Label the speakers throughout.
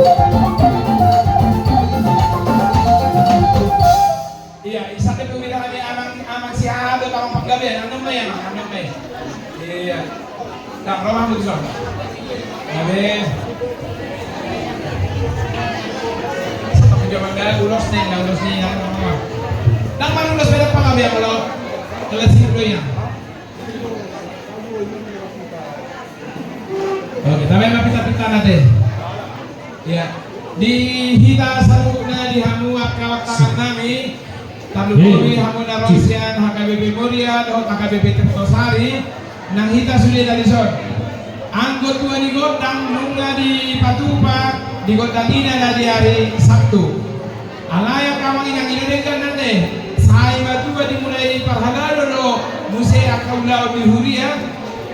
Speaker 1: Iya, isa ka tumira kami amang si Ado tawang paggabi. Anong may yan? Anong may? Iya. Tak, ramah mo dito. Gabi. Sa tapos yung ulos ni Nang manulos pa ng pangabi ako lo. Alas siguro yan. Okay, tamay mapita-pita natin. Iya. Di hita sa luna di hamuak kawak-kawak namin. Talupuri hamun na Rosian HKBP Muria do HKBP Tirtosari nang hita sulit dari son. Anggot tua di godang nungga di Patupa di godangina na di hari Sabtu. Alaya kawang inang inedekan nanti. Sai Patupa dimulai parhalalo do muse akaulau di Huria.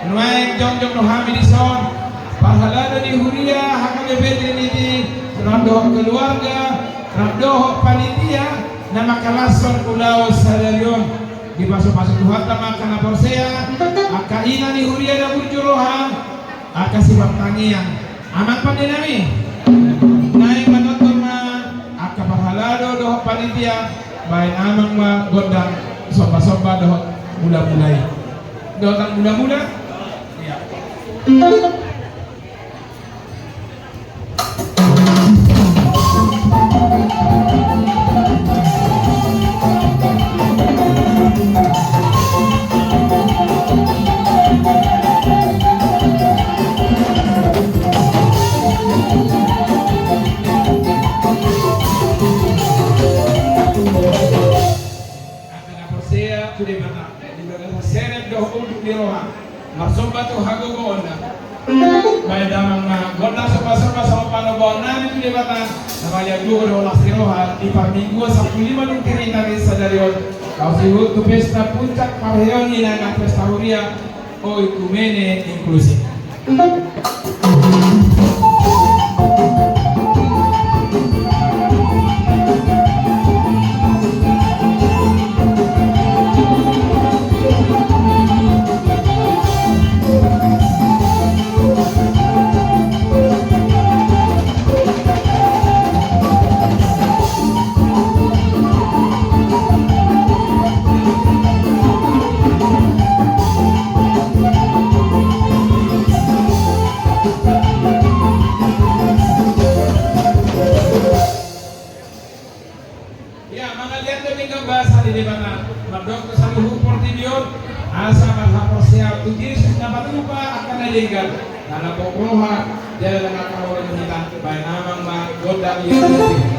Speaker 1: Nuain jong-jong no hami di son. Parhalalo di Huria HKBP Trinity Ramdoh keluarga Ramdoh panitia na makalason ulaw sa dalyon di pasok-pasok Tuhan tama kana porsea akaina ni Huria na burjuroha akasibak tangian amang pandinami naik manoton ma akapahalado doh panitia baik amang ma gondang soba-soba doh mula-mulai doh tang mula-mula iya. Marsomba tu hago ko onda. May damang gondang soba-soba sa panobaw namin tu debata na kaya dugo do lasiroha di paminggu sa 5 ng tirinari sa dalyon. Kau sihu tu pesta puncak parheon ina ng pesta Huria o ikumene inklusif. Asa marhaposya tu Yesus na patupa akan nalingan na pokroha dahil nakakaroon ng hilang bayan namang magodang Yesus.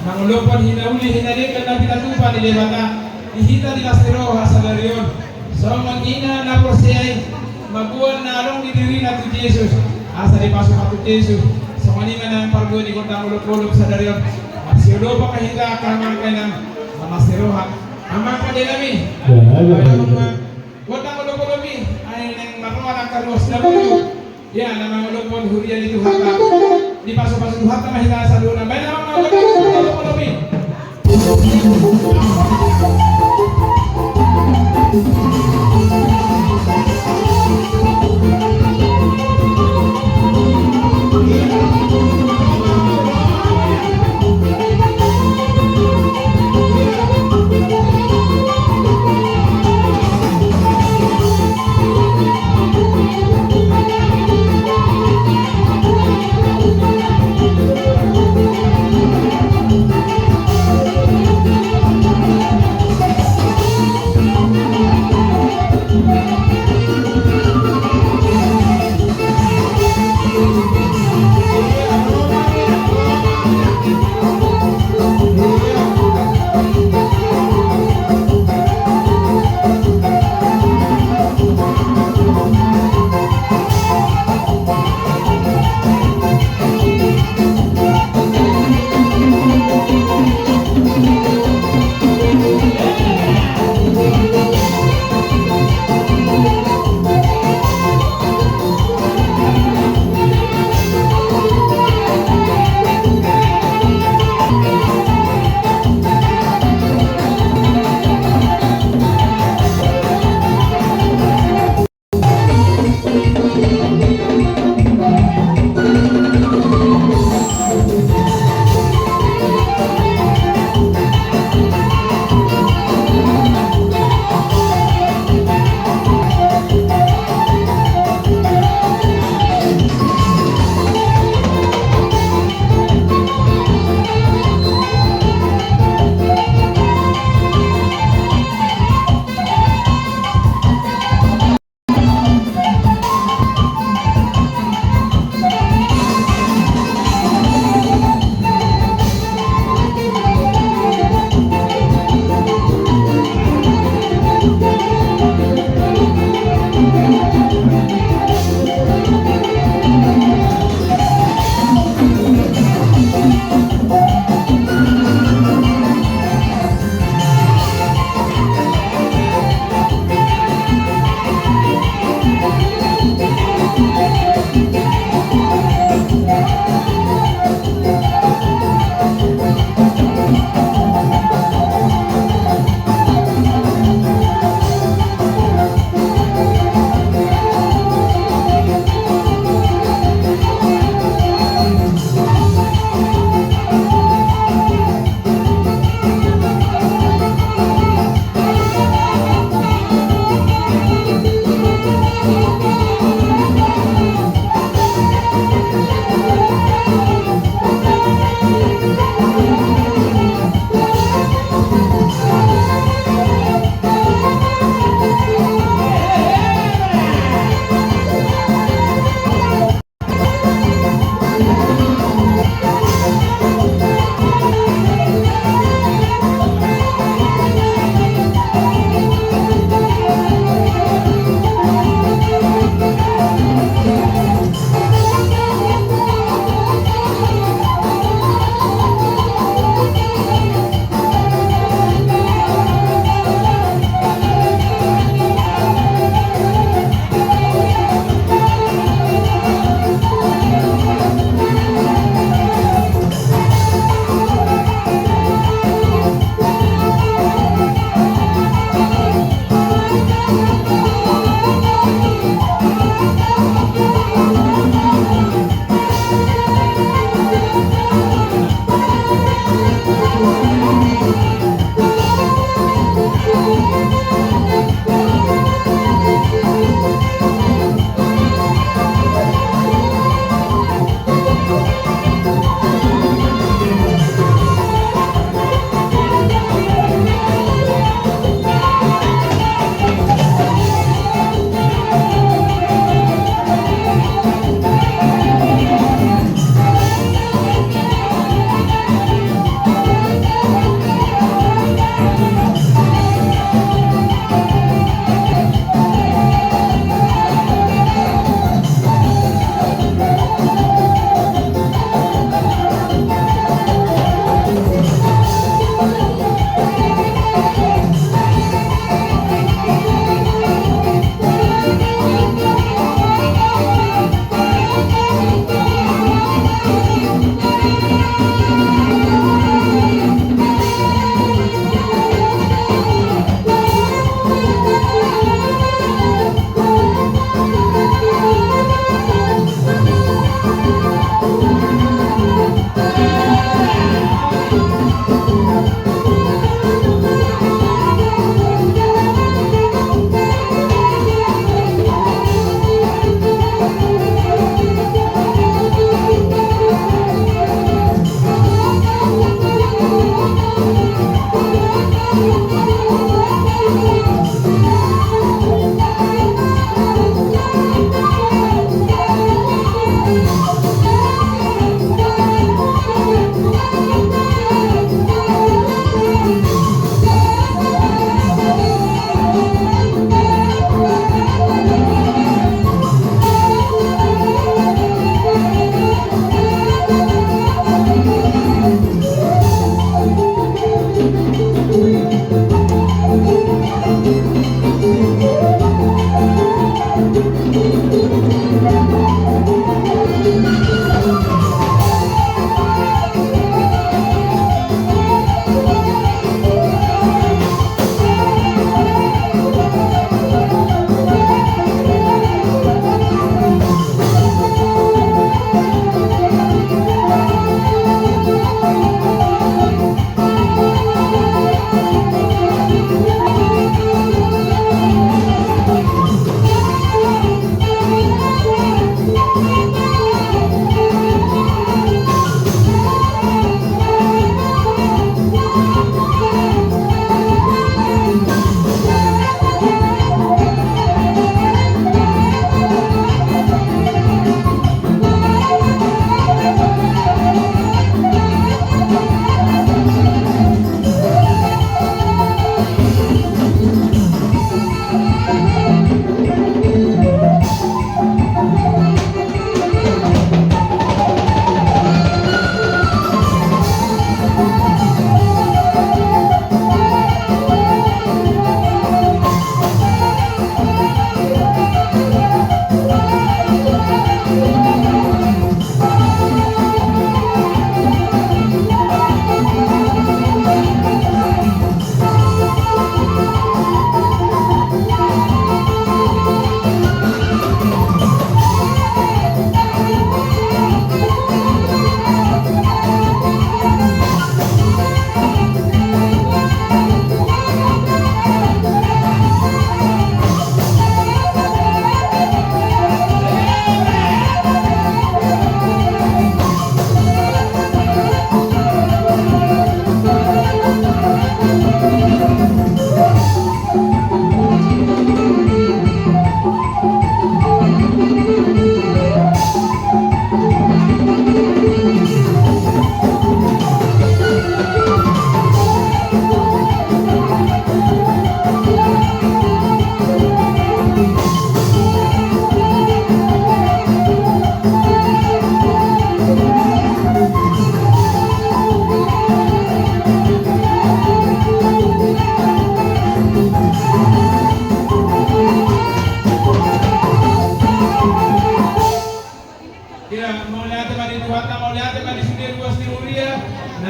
Speaker 1: mangulupon hinauli hinalikan na pinatupa ni Levata ihita di Lastero hasadarion so mangina na porsiyay maguan na along ni diri na tu Jesus asa di pasok atu Jesus so maninga na pargo ni kota ulop-ulop sa darion masiyudo pa kahita kamang kay ng Lastero ha amang pa din kami kota ulop-ulop ay nang maruha ng karlos na bulo ya na mga ulopon huriya ni Tuhan ka di pasok-pasok Tuhan ka mahila sa luna bay na mga ulopon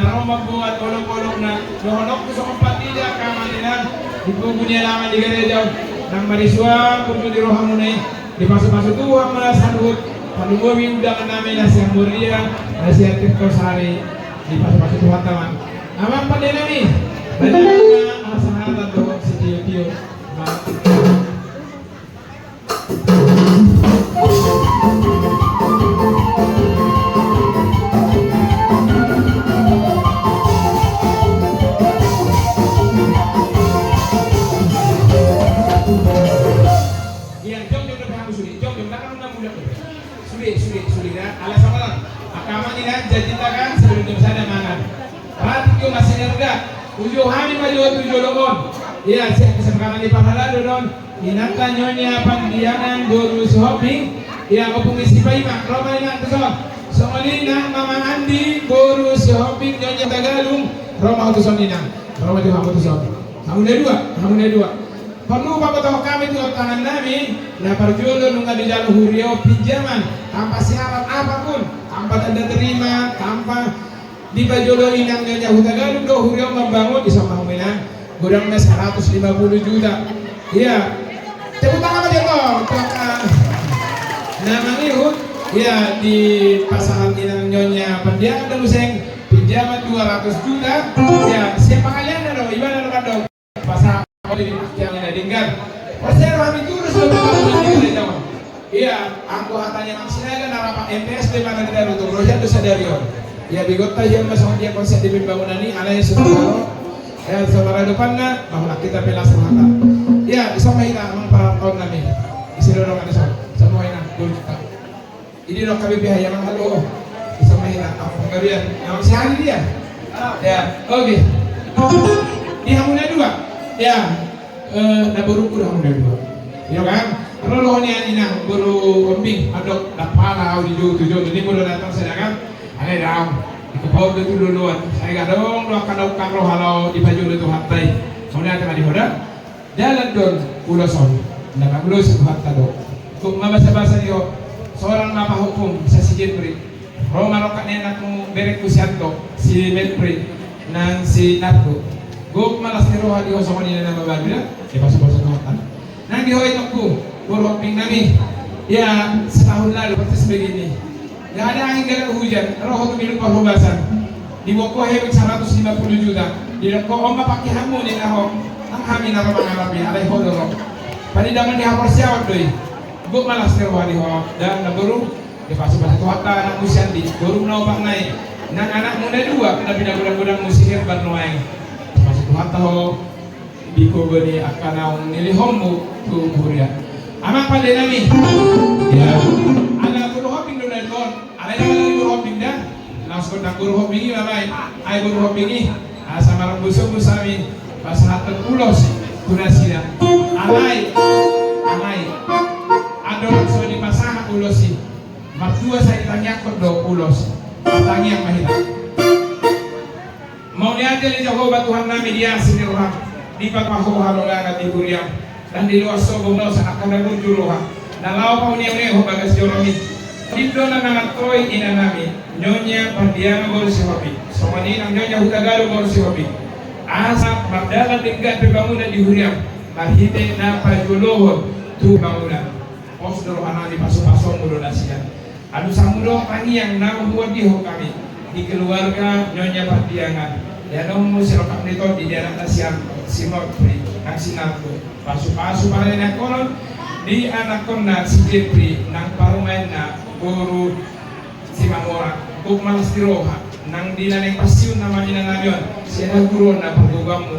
Speaker 1: Roma buat olok-olok na dohonok ko sa kapatida kamanilan di po bunyalangan di gereja nang mariswa kung di roham mo na di pasok-pasok tuwa mga sanut palumawi undangan namin na siyang Muria na siyang Tito Sari di pasok-pasok tuwa taman amang pandinami banyak na sahabat doon si Tio-Tio tujuh hari maju tujuh lomon. Iya, saya kesempatan di pahala doon. Inatan nyonya pandiangan guru shopping. Iya, opung isi paima. Roma ina tuh. Soalnya mama Andi guru shopping nyonya Tagalung. Roma tuh sonina. Roma tuh kamu tuh son. Kamu dua. Perlu bapak tahu kami tuh tangan nami. Nah perjulo nunggu di jalur hurio pinjaman tanpa syarat apapun, tanpa tanda terima, tanpa di Bajolo inang nyonya Hutagalung do hurio membangun di sama Huminan gudangnya 150 juta. Iya, tepuk tangan aja toh. Namanya Hut, ya di pasangan inang nyonya Pandiangan dan Useng pinjaman 200 juta. Ya siapa kalian dong? Ibadah dong? Pasangan yang ada tinggal. Persen kami turun sebelum di Jawa. Iya, aku hatanya maksinaga narapak MPS di mana kita untuk roja itu sadario. Ya bigot tayo masang dia konsep di pembangunan ini alay sudah ya saudara depannya bahwa kita pelas mata ya isama ina amang para tahun nami isidorong ada semua ina kita ini dok kami pihak yang halo isama ina apa kalian yang sehari dia ya oke di Hamuna 2 ya na buru Hamuna 2 ya kan kalau lohnya ina buru ombing adok dapala di tujuh ini baru datang sedangkan ada dalam ikut itu duluan saya kadang lo akan lakukan roh halau di baju itu hatai kemudian akan dihoda jalan don uloson dan ulos itu hatta do kung mabasa-basa niyo seorang mapa hukum sa si Jeffrey Roma rokat nenakmu berek kusianto si Medpri nang si Natko guk malas ni roha diho sa kanina na mabagila di pasok-pasok ng hatta nang dihoy takku burhoping nami ya setahun lalu pasti sebegini. Ya ada angin gak hujan, roh itu minum pembahasan. Di Woko hebek 150 juta. Di Woko oma pakai hamu nih naho. Ang hamin apa mengarapi ada hodoro. Pada zaman di hapor siawat doi. Guk malas terwari ho dan naburu di pasuk-pasuk tuhata anak usian di guru naupang naik. Nang anak muda 2 kena bidang-bidang musikir bernoeng. Pasuk tuhata ho biko gani akan naung nilihommu tu Muria. Amak pada nami. Ya. Ada yang lagi guru hopping dah, langsung nak guru hopping ini apa? Ay guru hopping ini, sama orang busuk busami, pas hatan ulos, tunasida. Alay, ada langsung di pasang ulos sih. Mertua saya tanya kodo ulos, tanya yang mahir. Mau niat jadi jago batuhan nami dia sini roham, di papaho halongan di Buriam dan di luar sobong sa akan dagun juruha. Dan lau kau ni ho bagas joromi. Dito na nangatkoy ina namin, nyonya Pandiangan guru si Hobi. Somani ang nyonya Hutagalung guru si Hobi. Asa magdalang tingkat pembangunan di Huriam, mahite na pajulohon tu bangunan. Posdoro anak di pasok-pasok mudo nasiyan. Anu samudo paniyang nakuhuan diho kami di keluarga nyonya Pandiangan. Yanong mo siropak nito di daerah nasiyan si Mokri ang sinarko. Pasok-pasok pa rin ang koron di anak ko na si Jeffrey nang parumain na guru si Mamora kung malas tiroha nang di na nang pasyon na manina ngayon siya na guru na pagugam mo